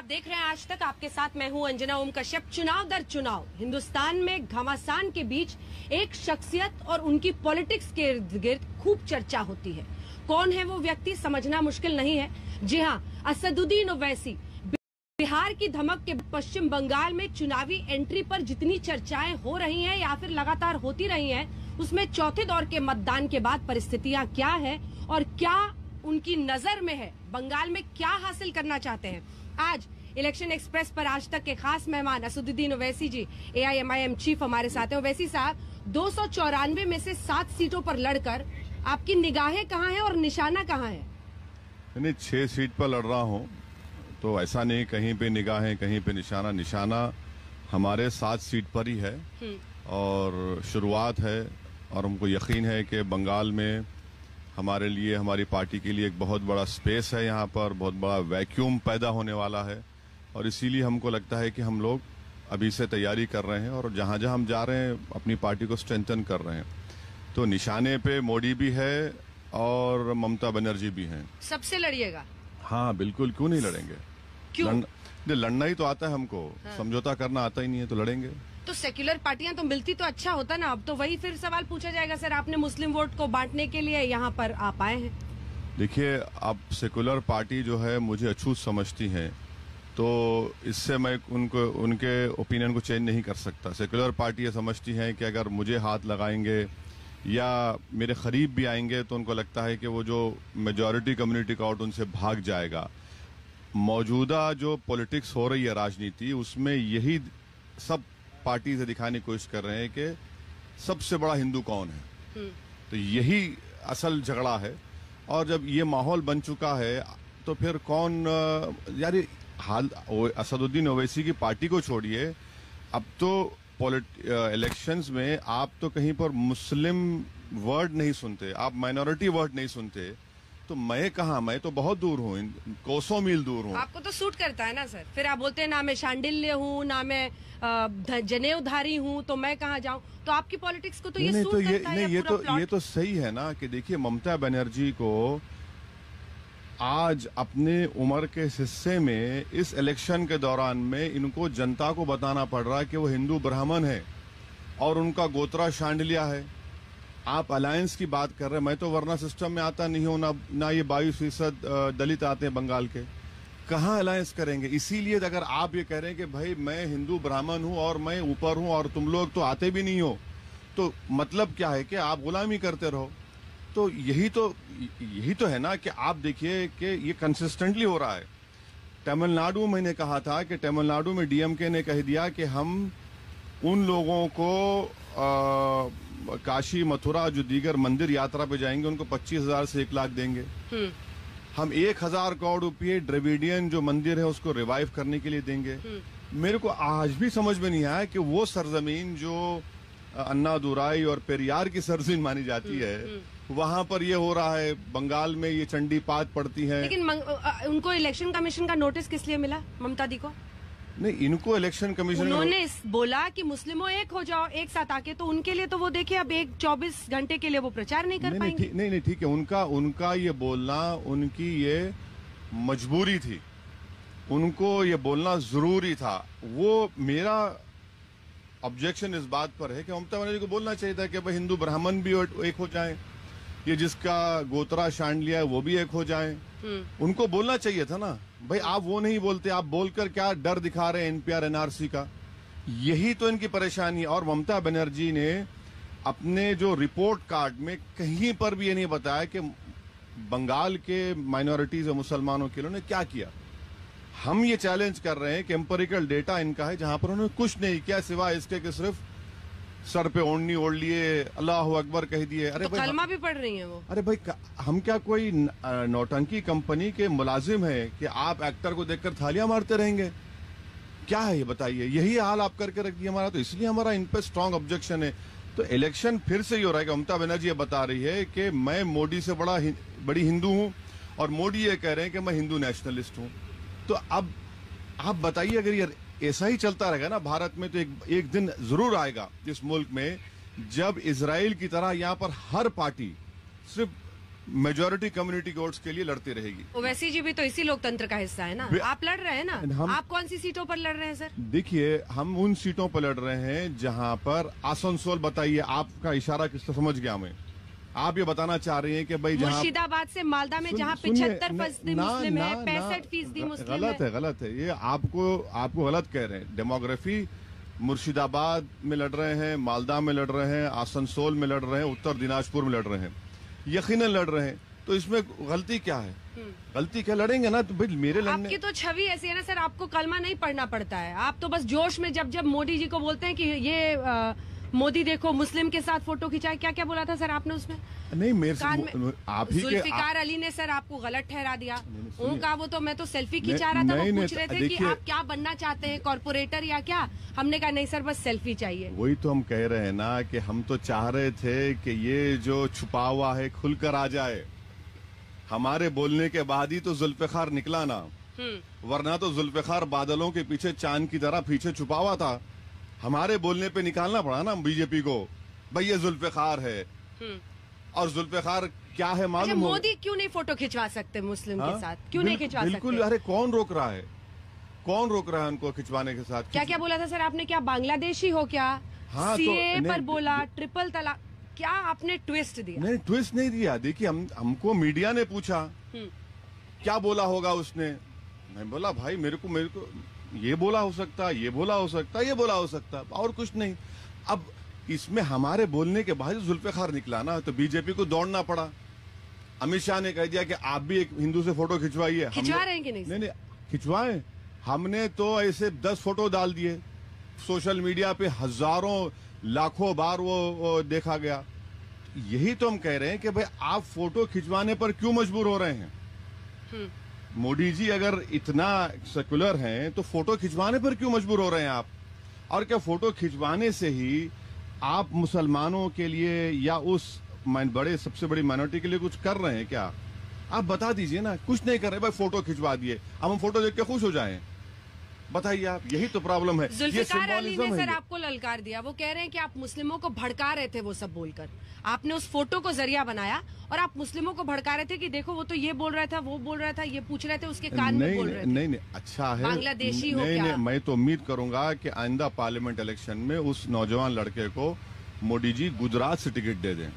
आप देख रहे हैं आज तक, आपके साथ मैं हूं अंजना ओम कश्यप। चुनाव दर चुनाव हिंदुस्तान में घमासान के बीच एक शख्सियत और उनकी पॉलिटिक्स के इर्द गिर्द खूब चर्चा होती है। कौन है वो व्यक्ति समझना मुश्किल नहीं है। जी हां, असदुद्दीन ओवैसी। बिहार की धमक के पश्चिम बंगाल में चुनावी एंट्री पर जितनी चर्चाएं हो रही हैं या फिर लगातार होती रही हैं, उसमें चौथे दौर के मतदान के बाद परिस्थितियां क्या है और क्या उनकी नजर में है, बंगाल में क्या हासिल करना चाहते हैं। आज इलेक्शन एक्सप्रेस पर आज तक के खास मेहमान असदुद्दीन ओवैसी जी, AIMIM चीफ हमारे साथ हैं। ओवैसी साहब, 294 में से 7 सीटों पर लड़कर आपकी निगाहें कहाँ हैं और निशाना कहाँ है? नहीं, 6 सीट पर लड़ रहा हूँ, तो ऐसा नहीं कहीं पे निगाहें कहीं पे निशाना हमारे 7 सीट पर ही है और शुरुआत है। और हमको यकीन है कि बंगाल में हमारे लिए, हमारी पार्टी के लिए एक बहुत बड़ा स्पेस है, यहाँ पर बहुत बड़ा वैक्यूम पैदा होने वाला है। और इसीलिए हमको लगता है कि हम लोग अभी से तैयारी कर रहे हैं और जहाँ जहाँ हम जा रहे हैं अपनी पार्टी को स्ट्रेंथन कर रहे हैं। तो निशाने पे मोदी भी है और ममता बनर्जी भी हैं। सबसे लड़िएगा? हाँ बिल्कुल, क्यों नहीं लड़ेंगे। क्यों? लड़ना ही तो आता है हमको। हाँ। समझौता करना आता ही नहीं है, तो लड़ेंगे। तो सेक्युलर पार्टियां तो मिलती तो अच्छा होता ना। अब तो वही फिर सवाल पूछा जाएगा, सर आपने मुस्लिम वोट को बांटने के लिए यहाँ पर आप आए हैं। देखिए, अब सेक्युलर पार्टी जो है मुझे अछूत समझती है, तो इससे मैं उनके ओपिनियन को चेंज नहीं कर सकता। सेक्युलर पार्टी ये समझती है कि अगर मुझे हाथ लगाएंगे या मेरे करीब भी आएंगे तो उनको लगता है कि वो जो मेजॉरिटी कम्युनिटी का वोट उनसे भाग जाएगा। मौजूदा जो पॉलिटिक्स हो रही है, राजनीति, उसमें यही सब पार्टी से दिखाने की कोशिश कर रहे हैं कि सबसे बड़ा हिंदू कौन है। तो यही असल झगड़ा है। और जब ये माहौल बन चुका है तो फिर कौन, यार हाल असदुद्दीन ओवैसी की पार्टी को छोड़िए, अब तो इलेक्शंस में आप तो कहीं पर मुस्लिम वर्ड नहीं सुनते, आप माइनॉरिटी वर्ड नहीं सुनते, तो मैं कहाँ, मैं तो बहुत दूर हूँ, कोसों मील दूर हूँ। आपको तो सूट करता है ना सर। फिर आप बोलते हैं ना मैं शांडिल्य हूँ, ना मैं जनेऊधारी हूँ, तो मैं कहाँ जाऊँ। तो आपकी पॉलिटिक्स को तो ये सूट करता है। ये तो सही है ना कि देखिए, ममता बनर्जी को आज अपने उम्र के हिस्से में इस इलेक्शन के दौरान में इनको जनता को बताना पड़ रहा है कि वो हिंदू ब्राह्मण है और उनका गोत्रा शांडिल्या है। आप अलायंस की बात कर रहे हैं, मैं तो वर्ना सिस्टम में आता नहीं हूं, ना ये 22% दलित आते हैं बंगाल के, कहाँ अलायंस करेंगे। इसीलिए अगर आप ये कह रहे हैं कि भाई मैं हिंदू ब्राह्मण हूं और मैं ऊपर हूं और तुम लोग तो आते भी नहीं हो, तो मतलब क्या है कि आप गुलामी करते रहो। तो यही तो है ना कि आप देखिए कि ये कंसिस्टेंटली हो रहा है। तमिलनाडु मैंने कहा था कि तमिलनाडु में DMK ने कह दिया कि हम उन लोगों को काशी मथुरा जो दीगर मंदिर यात्रा पे जाएंगे उनको 25,000 से 1 लाख देंगे। हम 1,000 करोड़ रुपये द्रविडियन जो मंदिर है उसको रिवाइव करने के लिए देंगे। मेरे को आज भी समझ में नहीं आया कि वो सरजमीन जो अन्नादुराई और पेरियार की सरजमीन मानी जाती है, वहां पर ये हो रहा है। बंगाल में ये चंडी पात पड़ती है। लेकिन उनको इलेक्शन कमीशन का नोटिस किस लिए मिला, ममता दी को? नहीं, इनको इलेक्शन कमीशन, उन्होंने बोला कि मुस्लिमों एक हो जाओ एक साथ आके, तो उनके लिए तो वो देखिए अब 24 घंटे के लिए वो प्रचार नहीं कर पाएंगे। नहीं, ठीक है, उनका ये बोलना, उनकी ये मजबूरी थी, उनको ये बोलना जरूरी था। वो मेरा ऑब्जेक्शन इस बात पर है कि ममता बनर्जी को बोलना चाहिए था कि भाई हिंदू ब्राह्मण भी एक हो जाए, ये जिसका गोत्रा शांडिल्या है वो भी एक हो जाए। उनको बोलना चाहिए था ना भाई। आप वो नहीं बोलते, आप बोलकर क्या डर दिखा रहे हैं NPR NRC का। यही तो इनकी परेशानी है। और ममता बनर्जी ने अपने जो रिपोर्ट कार्ड में कहीं पर भी ये नहीं बताया कि बंगाल के माइनॉरिटीज और मुसलमानों के लिए उन्होंने क्या किया। हम ये चैलेंज कर रहे हैं कि एम्पेरिकल डेटा इनका है जहां पर उन्होंने कुछ नहीं किया सिवाय इसके कि सिर्फ सर पे ओढ़नी ओढ़ लिए, अल्लाह अकबर कह दिए। अरे तो कलमा भी पढ़ रही हैं वो। अरे भाई, हम क्या कोई नौटंकी कंपनी के मुलाजिम है कि आप एक्टर को देखकर थालियां मारते रहेंगे? क्या है ये बताइए। यही हाल आप करके रख दिया हमारा, तो इसलिए हमारा इन पे स्ट्रांग ऑब्जेक्शन है। तो इलेक्शन फिर से ही हो रहा है कि ममता बनर्जी ये बता रही है कि मैं मोदी से बड़ी हिंदू हूं और मोदी ये कह रहे हैं कि मैं हिंदू नेशनलिस्ट हूं। तो अब आप बताइए, अगर ये ऐसा ही चलता रहेगा ना भारत में, तो एक दिन जरूर आएगा इस मुल्क में जब इजराइल की तरह यहां पर हर पार्टी सिर्फ मेजॉरिटी कम्युनिटी वोट्स के लिए लड़ती रहेगी। ओवैसी जी भी तो इसी लोकतंत्र का हिस्सा है ना, आप लड़ रहे हैं ना, आप कौन सी सीटों पर लड़ रहे हैं सर? देखिए, हम उन सीटों पर लड़ रहे हैं जहां पर आसनसोल, बताइए, आपका इशारा किस तरह समझ गया मैं, आप ये बताना चाह रही हैं कि भाई जहां मुर्शिदाबाद से मालदा में जहां 75% मुस्लिम है, 65% मुस्लिम है। गलत है, ये आपको गलत कह रहे हैं। डेमोग्राफी मुर्शिदाबाद में लड़ रहे हैं, मालदा में लड़ रहे हैं, आसनसोल में लड़ रहे हैं, उत्तर दिनाजपुर में लड़ रहे हैं, यकीनन लड़ रहे हैं। तो इसमें गलती क्या है? गलती क्या, लड़ेंगे ना तो भाई मेरे लड़ने। आपकी तो छवि ऐसी है ना सर, आपको कलमा नहीं पढ़ना पड़ता है, आप तो बस जोश में जब मोदी जी को बोलते हैं कि ये मोदी देखो मुस्लिम के साथ फोटो खिंचाए, क्या क्या बोला था सर आपने उसमें? नहीं, मेरे से आप ही जुल्फिकार अली ने सर आपको गलत ठहरा दिया। उनका वो तो मैं तो सेल्फी खिंचा रहा था, वो पूछ रहे थे कि आप क्या बनना चाहते हैं, कॉर्पोरेटर या क्या? हमने कहा नहीं सर, बस सेल्फी चाहिए। वही तो हम कह रहे हैं ना कि हम तो चाह रहे थे कि ये जो छुपा हुआ है खुलकर आ जाए। हमारे बोलने के बाद ही तो जुल्फिकार निकला ना, वरना तो जुल्फिकार बादलों के पीछे चांद की तरह पीछे छुपा हुआ था। हमारे बोलने पे निकालना पड़ा ना बीजेपी को, भाई ये जुल्फिकार है। और जुल्फिकार क्या है मालूम? मोदी क्यों नहीं फोटो खिंचवा सकते मुस्लिम के साथ? क्यों नहीं खिंचवा सकते? बिल्कुल, अरे कौन रोक रहा है? कौन रोक रहा है उनको खिंचवाने के साथ? क्या क्या बोला था सर आपने? क्या बांग्लादेशी हो क्या? हाँ, सीए पर बोला, ट्रिपल तलाक, क्या आपने ट्विस्ट दिया? नहीं, ट्विस्ट नहीं दिया। देखिए, हमको मीडिया ने पूछा क्या बोला होगा उसने। मैं बोला भाई मेरे को ये बोला हो सकता, ये बोला हो सकता, ये बोला हो सकता, और कुछ नहीं। अब इसमें हमारे बोलने के बाद जुल्फिकार निकला ना, तो बीजेपी को दौड़ना पड़ा। अमित शाह ने कह दिया कि आप भी एक हिंदू से फोटो खिंचवाइए। खिंचवा रहे हैं कि नहीं? नहीं, खिंचवाएं। हमने तो ऐसे 10 फोटो डाल दिए सोशल मीडिया पे, हजारों लाखों बार वो देखा गया। यही तो हम कह रहे हैं कि भाई आप फोटो खिंचवाने पर क्यों मजबूर हो रहे हैं? मोदी जी अगर इतना सेकुलर हैं तो फोटो खिंचवाने पर क्यों मजबूर हो रहे हैं आप? और क्या फोटो खिंचवाने से ही आप मुसलमानों के लिए या उस सबसे बड़ी माइनॉरिटी के लिए कुछ कर रहे हैं क्या? आप बता दीजिए ना। कुछ नहीं कर रहे भाई, फोटो खिंचवा दिए, अब हम फोटो देख के खुश हो जाएं? बताइए आप, यही तो प्रॉब्लम है। जुल्फिकार अली ने सर आपको ललकार दिया, वो कह रहे हैं कि आप मुस्लिमों को भड़का रहे थे, वो सब बोलकर आपने उस फोटो को जरिया बनाया और आप मुस्लिमों को भड़का रहे थे कि देखो वो तो ये बोल रहा था, वो बोल रहा था, ये पूछ रहे थे, उसके कान में बोल रहे थे। नहीं, अच्छा है, बांग्लादेशी हो क्या? मैं तो उम्मीद करूंगा कि आइंदा पार्लियामेंट इलेक्शन में उस नौजवान लड़के को मोदी जी गुजरात से टिकट दे दें।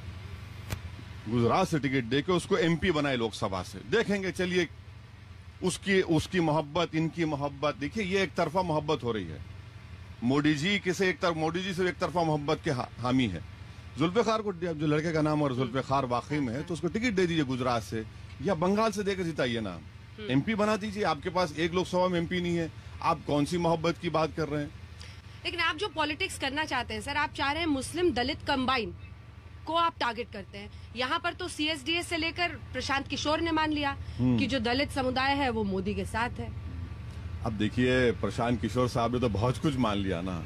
गुजरात से टिकट देके उसको एमपी बनाए लोकसभा से। देखेंगे, चलिए उसकी मोहब्बत, इनकी मोहब्बत। देखिए, ये एक तरफा मोहब्बत हो रही है। मोदी जी से एक तरफा मोहब्बत के हामी है। जुल्फिकार को, जो लड़के का नाम और जुल्फिकार वाकई में है, तो उसको टिकट दे दीजिए गुजरात से या बंगाल से देकर जिताइए ना, एमपी बना दीजिए। आपके पास एक लोकसभा में एमपी नहीं है, आप कौन सी मोहब्बत की बात कर रहे हैं? लेकिन आप जो पॉलिटिक्स करना चाहते हैं सर, आप चाह रहे हैं मुस्लिम दलित कंबाइन को आप टारगेट करते हैं। यहाँ पर तो सीएसडीएस से लेकर प्रशांत किशोर ने मान लिया कि जो दलित समुदाय है वो मोदी के साथ है। अब देखिए, प्रशांत किशोर साहब ने तो बहुत कुछ मान लिया ना।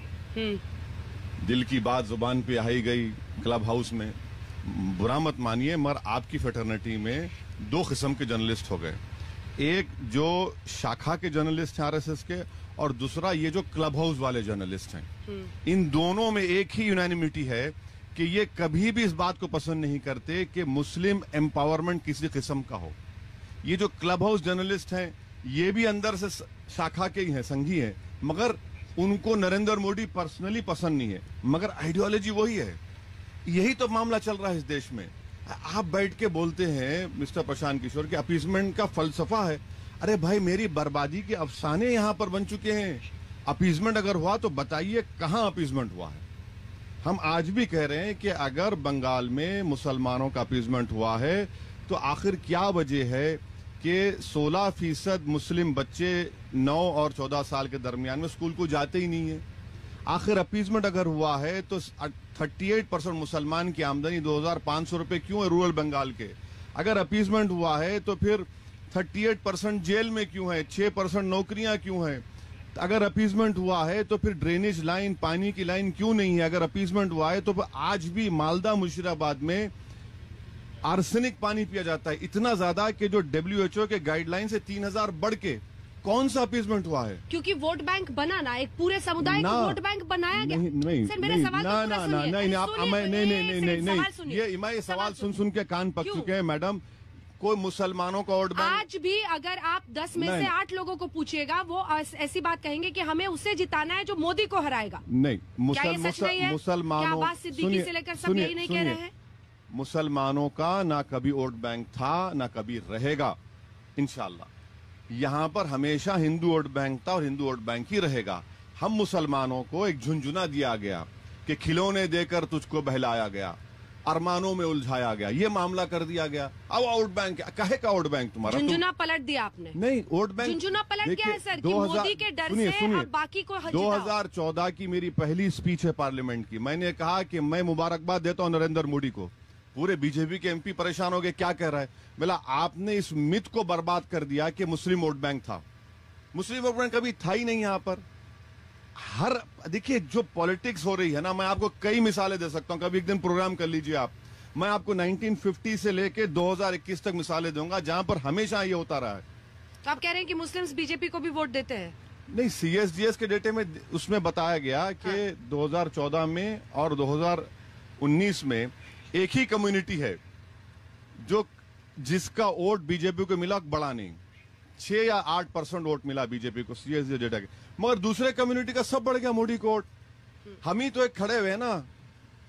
दिल की बात जुबान पे आई गई क्लब हाउस में। बुरा मत मानिए, मगर आपकी फेटर्निटी में 2 किस्म के जर्नलिस्ट हो गए। एक जो शाखा के जर्नलिस्ट हैं आरएसएस के, और दूसरा ये जो क्लब हाउस वाले जर्नलिस्ट हैं। इन दोनों में एक ही यूनानिमिटी है कि ये कभी भी इस बात को पसंद नहीं करते कि मुस्लिम एम्पावरमेंट किसी किस्म का हो। ये जो क्लब हाउस जर्नलिस्ट हैं, ये भी अंदर से शाखा के ही हैं, संघी हैं, मगर उनको नरेंद्र मोदी पर्सनली पसंद नहीं है, मगर आइडियोलॉजी वही है। यही तो मामला चल रहा है इस देश में। आप बैठ के बोलते हैं मिस्टर प्रशांत किशोर कि अपीजमेंट का फलसफा है। अरे भाई, मेरी बर्बादी के अफसाने यहां पर बन चुके हैं। अपीजमेंट अगर हुआ तो बताइए कहां अपीजमेंट हुआ है? हम आज भी कह रहे हैं कि अगर बंगाल में मुसलमानों का अपीजमेंट हुआ है तो आखिर क्या वजह है कि 16% मुस्लिम बच्चे 9 और 14 साल के दरमियान में स्कूल को जाते ही नहीं है? आखिर अपीजमेंट अगर हुआ है तो 38% मुसलमान की आमदनी 2500 रुपए क्यों है रूरल बंगाल के? अगर अपीजमेंट हुआ है तो फिर 38% जेल में क्यों है? 6% नौकरियां क्यों हैं? अगर अपीजमेंट हुआ है तो फिर ड्रेनेज लाइन, पानी की लाइन क्यों नहीं है? अगर अपीजमेंट हुआ है तो आज भी मालदा मुशीराबाद में आर्सेनिक पानी पिया जाता है, इतना ज्यादा कि जो WHO के गाइडलाइन से 3000 बढ़ के कौन सा अपीजमेंट हुआ है? क्योंकि वोट बैंक बना ना, एक पूरे समुदाय को वोट बैंक बनाया गया। नहीं, सर मेरा सवाल तो पूरा सुनिए। नहीं, आप नहीं, ये सवाल सुन के कान पक चुके हैं मैडम। कोई मुसलमानों का वोट बैंक, आज भी अगर आप 10 में से 8 लोगों को पूछिएगा, वो ऐसी बात कहेंगे कि हमें उसे जिताना है जो मोदी को हराएगा। नहीं, मुसलमानों, अब्बास सिद्दीकी से लेकर सब यही नहीं कह रहे हैं? मुसलमानों का ना कभी वोट बैंक था, ना कभी रहेगा इंशाल्लाह। यहाँ पर हमेशा हिंदू वोट बैंक था और हिंदू वोट बैंक ही रहेगा। हम मुसलमानों को एक झुंझुना दिया गया कि खिलौने देकर तुझको बहलाया गया, अरमानों में उलझाया गया, ये मामला कर दिया गया। अब वोट बैंक कहे का वोट बैंक तुम्हारा? झुंझुना पलट दिया आपने। नहीं, वोट बैंक झुंझुना पलट गया है सर, कि मोदी के डर से अब बाकी को 2014 की मेरी पहली स्पीच है पार्लियामेंट की। मैंने कहा कि मैं मुबारकबाद देता हूं नरेंद्र मोदी को। पूरे बीजेपी के एमपी परेशान हो गए, क्या कह रहा है? बोला आपने इस मिथ को बर्बाद कर दिया कि मुस्लिम वोट बैंक था। मुस्लिम वोट बैंक कभी था ही नहीं यहाँ पर। हर देखिए जो पॉलिटिक्स हो रही है ना, मैं आपको कई मिसालें दे सकता हूं, कभी एक दिन प्रोग्राम कर लीजिए आप। मैं आपको 1950 से लेके 2021 तक मिसालें दूंगा जहां पर हमेशा ये होता रहा है। तो आप कह रहे हैं कि मुस्लिम्स बीजेपी को भी वोट देते हैं? नहीं, CSDS के डेटे में उसमें बताया गया कि 2014 में और 2019 में एक ही कम्युनिटी है जो जिसका वोट बीजेपी को मिला बड़ा नहीं, 6 या 8% वोट मिला बीजेपी को CSDS डेटा के, मगर दूसरे कम्युनिटी का सब बढ़ गया मोदी को वोट। हम ही तो एक खड़े हुए ना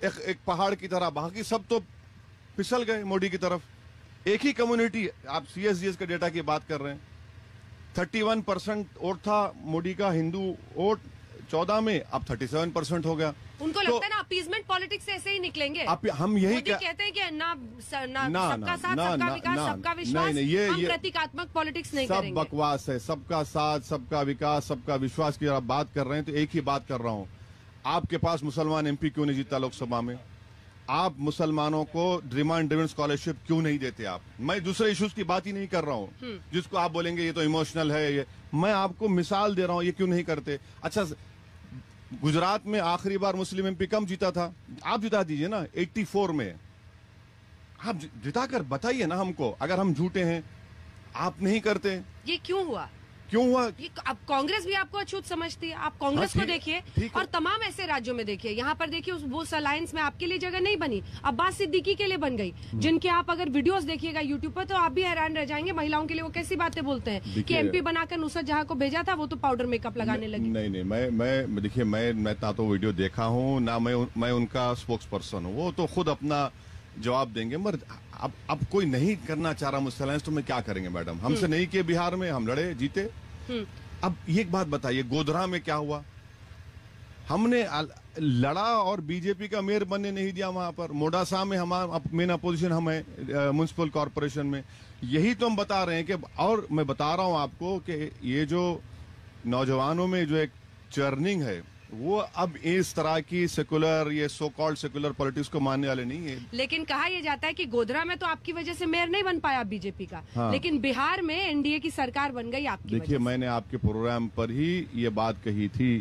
एक पहाड़ की तरह, बाकी सब तो फिसल गए मोदी की तरफ। एक ही कम्युनिटी, आप CSDS के डेटा की बात कर रहे हैं, 31% वोट था मोदी का हिंदू वोट 14 में, अब 37% हो गया। उनको लगता है ना अपीजमेंट पॉलिटिक्स से ऐसे ही निकलेंगे। हम यही कहते हैं कि ना सबका साथ, सबका विकास, सबका विश्वास, हम प्रतीकात्मक पॉलिटिक्स नहीं करेंगे। सब बकवास है। सबका साथ, सबका विकास, सबका विश्वास की आप बात कर रहे हैं तो एक ही बात कर रहा हूं, आपके पास मुसलमान MP क्यों नहीं जीता लोकसभा में? आप मुसलमानों को डिमांड ड्रिवन स्कॉलरशिप क्यों नहीं देते? आप, मैं दूसरे इश्यूज की बात ही नहीं कर रहा हूं जिसको आप बोलेंगे ये तो इमोशनल है। ये मैं आपको मिसाल दे रहा हूं, ये क्यों नहीं करते? अच्छा, गुजरात में आखिरी बार मुस्लिम MP कम जीता था? आप जिता दीजिए ना, 84 में। आप जिताकर बताइए ना हमको, अगर हम झूठे हैं। आप नहीं करते, ये क्यों हुआ? क्यों हुआ? अब कांग्रेस भी आपको अछूत समझती है। आप कांग्रेस को देखिए और तमाम ऐसे राज्यों में देखिए, यहाँ पर देखिए वो अलायंस में आपके लिए जगह नहीं बनी, अब्बास सिद्दीकी के लिए बन गई, जिनके आप अगर वीडियोस देखिएगा यूट्यूब पर तो आप भी हैरान रह जाएंगे। महिलाओं के लिए वो कैसी बातें बोलते हैं कि MP बनाकर नुसरत जहां को भेजा था वो तो पाउडर मेकअप लगाने लगी। नहीं, मैं देखिए, मैं ना तो वीडियो देखा हूँ ना मैं उनका स्पोक्स पर्सन हूँ, वो तो खुद अपना जवाब देंगे। मगर अब कोई नहीं करना चाह रहा मुझसे अलायंस, तो मैं क्या करेंगे मैडम? हमसे नहीं किए बिहार में, हम लड़े जीते। अब ये एक बात बताइए, गोधरा में क्या हुआ? हमने लड़ा और बीजेपी का मेयर बनने नहीं दिया वहां पर। मोडासा में हमारा मेन अपोजिशन हम है म्युनिसिपल कॉर्पोरेशन में। यही तो हम बता रहे हैं कि, और मैं बता रहा हूं आपको कि ये जो नौजवानों में जो एक चर्निंग है वो अब इस तरह की सेकुलर, ये सो कॉल्ड सेकुलर पॉलिटिक्स को मानने वाले नहीं है। लेकिन कहा यह जाता है कि गोधरा में तो आपकी वजह से मेयर नहीं बन पाया बीजेपी का। हाँ। लेकिन बिहार में NDA की सरकार बन गई आपकी वजह से। देखिए, मैंने आपके प्रोग्राम पर ही ये बात कही थी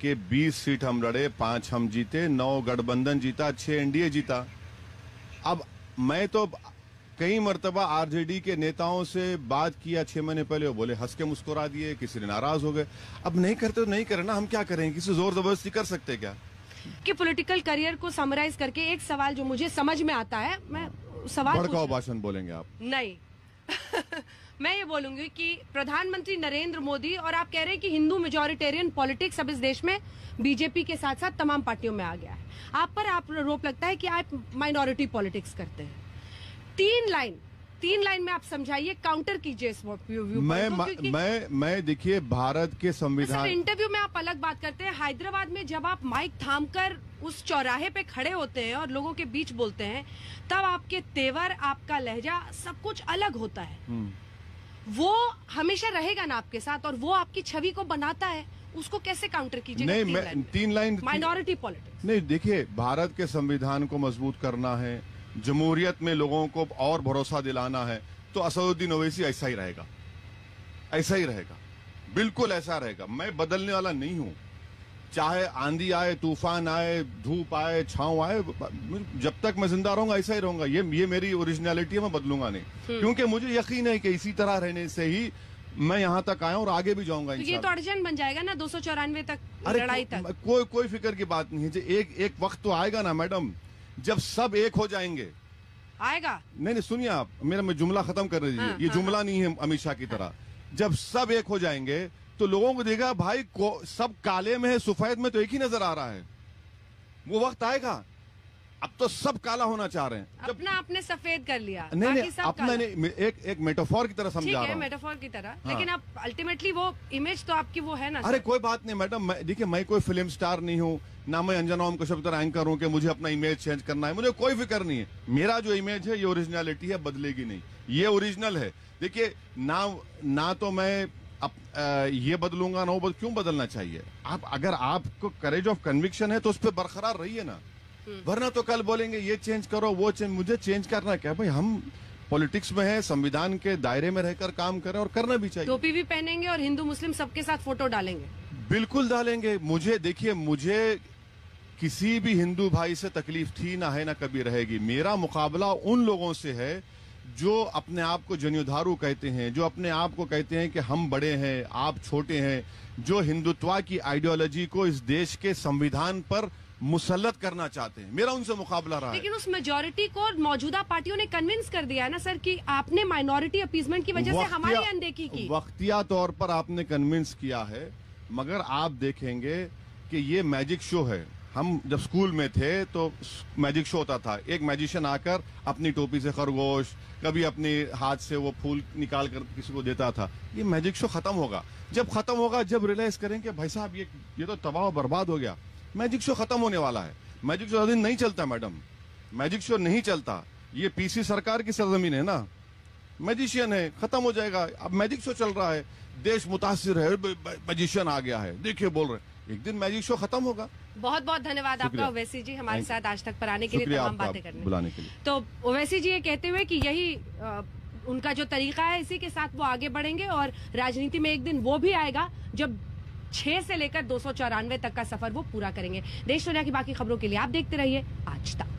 कि 20 सीट हम लड़े, 5 हम जीते, 9 गठबंधन जीता, 6 NDA जीता। अब मैं तो कई मर्तबा RJD के नेताओं से बात किया 6 महीने पहले, वो बोले हंस के मुस्कुरा दिए, किसी ने नाराज हो गए। अब नहीं करते तो नहीं करे ना, हम क्या करेंगे? किसी जोर जबरदस्ती कर सकते क्या? कि पॉलिटिकल करियर को समराइज करके एक सवाल जो मुझे समझ में आता है, मैं सवाल भड़काऊ भाषण बोलेंगे आप? नहीं मैं ये बोलूंगी कि प्रधानमंत्री नरेंद्र मोदी, और आप कह रहे हैं कि हिंदू मेजोरिटेरियन पॉलिटिक्स अब इस देश में बीजेपी के साथ साथ तमाम पार्टियों में आ गया है। आप पर आरोप लगता है कि आप माइनॉरिटी पॉलिटिक्स करते हैं। 3 लाइन में आप समझाइए, काउंटर कीजिए इस व्यू। मैं देखिए, भारत के संविधान, इंटरव्यू में आप अलग बात करते हैं, हैदराबाद में जब आप माइक थामकर उस चौराहे पे खड़े होते हैं और लोगों के बीच बोलते हैं, तब आपके तेवर, आपका लहजा, सब कुछ अलग होता है। वो हमेशा रहेगा ना आपके साथ, और वो आपकी छवि को बनाता है। उसको कैसे काउंटर कीजिएगा? नहीं, मैं 3 लाइन माइनॉरिटी पॉलिटिक्स नहीं। देखिए, भारत के संविधान को मजबूत करना है, जमहूरियत में लोगों को और भरोसा दिलाना है, तो असदुद्दीन ओवैसी ऐसा ही रहेगा, ऐसा ही रहेगा, बिल्कुल ऐसा रहेगा। मैं बदलने वाला नहीं हूं। चाहे आंधी आए, तूफान आए, धूप आए, छांव आए, जब तक मैं जिंदा रहूंगा ऐसा ही रहूंगा। ये मेरी ओरिजिनलिटी है, मैं बदलूंगा नहीं, क्योंकि मुझे यकीन है कि इसी तरह रहने से ही मैं यहाँ तक आया और आगे भी जाऊंगा तो ये तो अड़चन बन जाएगा ना 294 तक अरे लड़ाई तक। कोई फिक्र की बात नहीं है। एक वक्त तो आएगा ना मैडम, जब सब एक हो जाएंगे। आएगा? नहीं सुनिए आप, मैं जुमला खत्म कर दीजिए। हाँ, ये हाँ, जुमला नहीं है अमित शाह की तरह। जब सब एक हो जाएंगे तो लोगों को देगा भाई सब काले में है, सफेद में तो एक ही नजर आ रहा है। वो वक्त आएगा। अब तो सब काला होना चाह रहे हैं। अपना आपने सफेद कर लिया, नहीं सब अपना नहीं, एक मेटाफोर की तरह समझा रहा हूं। मेटाफोर की तरह। हाँ। लेकिन आप अल्टीमेटली वो इमेज तो आपकी वो है ना। अरे कोई बात नहीं मैडम, देखिए मैं कोई फिल्म स्टार नहीं हूँ, ना मैं अंजना ओम कश्यप तरह एंकर हूँ कि मुझे अपना इमेज चेंज करना है। मुझे कोई फिक्र नहीं है। मेरा जो इमेज है ये ओरिजिनलिटी है, बदलेगी नहीं, ये ओरिजिनल है। देखिए ना तो मैं ये बदलूंगा ना वो क्यों बदलना चाहिए। आप अगर आपको करेज ऑफ कन्विक्शन है तो उस पर बरकरार रहिए ना, वरना तो कल बोलेंगे ये चेंज करो वो चेंज। मुझे चेंज करना क्या भाई, हम पॉलिटिक्स में है, संविधान के दायरे में रहकर काम करें और करना भी चाहिए। टोपी भी पहनेंगे और हिंदू मुस्लिम सबके साथ फोटो डालेंगे। बिल्कुल डालेंगे। मुझे किसी भी हिंदू भाई से तकलीफ थी ना है ना कभी रहेगी। मेरा मुकाबला उन लोगों से है जो अपने आप को जनियोधारू कहते हैं, जो अपने आप को कहते हैं कि हम बड़े हैं आप छोटे हैं, जो हिंदुत्व की आइडियोलॉजी को इस देश के संविधान पर मुसल्लत करना चाहते हैं। मेरा उनसे मुकाबला रहा है। लेकिन उस मेजोरिटी को मौजूदा पार्टियों ने कन्विंस कर दिया है ना सर कि आपने माइनॉरिटी अपीजमेंट की वजह से हमारी अनदेखी की। वक्तिया तौर पर आपने कन्विंस किया है, मगर आप देखेंगे कि ये मैजिक शो है। हम जब स्कूल में थे तो मैजिक शो होता था, एक मैजिशियन आकर अपनी टोपी से खरगोश, कभी अपने हाथ से वो फूल निकाल कर किसी को देता था। ये मैजिक शो खत्म होगा। जब खत्म होगा, जब रियलाइज करेंगे भाई साहब ये तो तबाह बर्बाद हो गया। मैजिक शो खत्म होने वाला है। मैजिक शो दिन नहीं चलता मैडम, मैजिक शो नहीं चलता। ये पीसी सरकार की सरजमीन है ना, मैजिशियन है, खत्म हो जाएगा। अब मैजिक शो चल रहा है, देश मुतासिर है, मैजिशियन आ गया है, देखिए बोल रहे, एक दिन मैजिक शो खत्म होगा। बहुत बहुत धन्यवाद आपका ओवैसी जी, हमारे साथ आज तक पर आने के लिए, तमाम बातें करने बुलाने के लिए। तो ओवैसी जी ये कहते हुए कि यही उनका जो तरीका है, इसी के साथ वो आगे बढ़ेंगे और राजनीति में एक दिन वो भी आएगा जब 6 से लेकर 294 तक का सफर वो पूरा करेंगे। देश दुनिया की बाकी खबरों के लिए आप देखते रहिए आज तक।